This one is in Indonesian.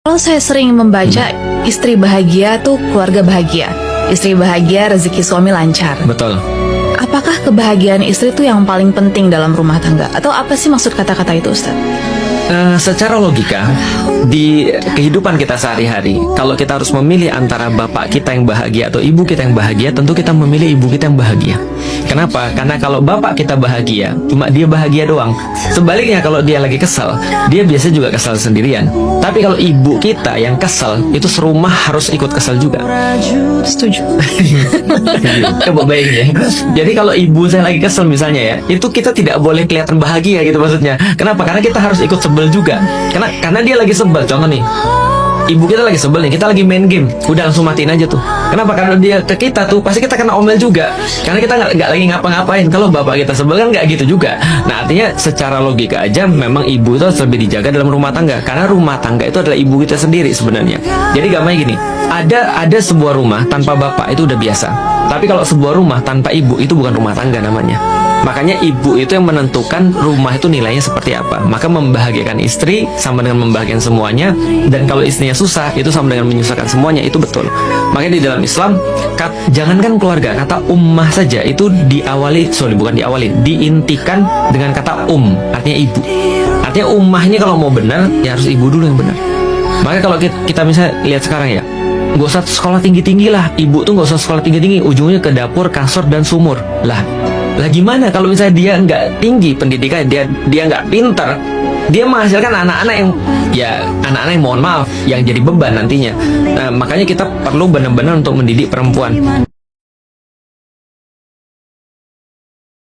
Kalau saya sering membaca istri bahagia tuh keluarga bahagia, istri bahagia rezeki suami lancar. Betul. Apakah kebahagiaan istri itu yang paling penting dalam rumah tangga? Atau apa sih maksud kata-kata itu, Ustaz? Secara logika, di kehidupan kita sehari-hari, kalau kita harus memilih antara bapak kita yang bahagia atau ibu kita yang bahagia, tentu kita memilih ibu kita yang bahagia. Kenapa? Karena kalau bapak kita bahagia, cuma dia bahagia doang. Sebaliknya kalau dia lagi kesal, dia biasanya juga kesal sendirian. Tapi kalau ibu kita yang kesal, itu serumah harus ikut kesal juga. Setuju. Coba bayangin ya. Jadi kalau ibu saya lagi kesel misalnya ya, itu kita tidak boleh kelihatan bahagia gitu maksudnya. Kenapa? Karena kita harus ikut sebel juga. Karena dia lagi sebel. Contoh nih, ibu kita lagi sebel nih, kita lagi main game, udah langsung matiin aja tuh. Kenapa? Karena dia ke kita tuh pasti kita kena omel juga. Karena kita nggak lagi ngapa-ngapain. Kalau bapak kita sebel kan nggak gitu juga. Nah artinya secara logika aja memang ibu itu harus lebih dijaga dalam rumah tangga. Karena rumah tangga itu adalah ibu kita sendiri sebenarnya. Jadi gampangnya gini, ada sebuah rumah tanpa bapak itu udah biasa. Tapi kalau sebuah rumah tanpa ibu itu bukan rumah tangga namanya. Makanya ibu itu yang menentukan rumah itu nilainya seperti apa. Maka membahagiakan istri sama dengan membahagiakan semuanya. Dan kalau istrinya susah, itu sama dengan menyusahkan semuanya. Itu betul. Makanya di dalam Islam, jangankan keluarga, kata ummah saja itu diintikan dengan kata artinya ibu. Artinya ummah ini kalau mau benar, ya harus ibu dulu yang benar. Makanya kalau kita misalnya lihat sekarang ya, gak usah sekolah tinggi-tinggi lah. Ibu tuh gak usah sekolah tinggi-tinggi, ujungnya ke dapur, kasur, dan sumur. Lah gimana kalau misalnya dia nggak tinggi pendidikan, dia nggak pintar, dia menghasilkan anak-anak yang mohon maaf yang jadi beban nantinya. Nah, makanya kita perlu benar-benar untuk mendidik perempuan.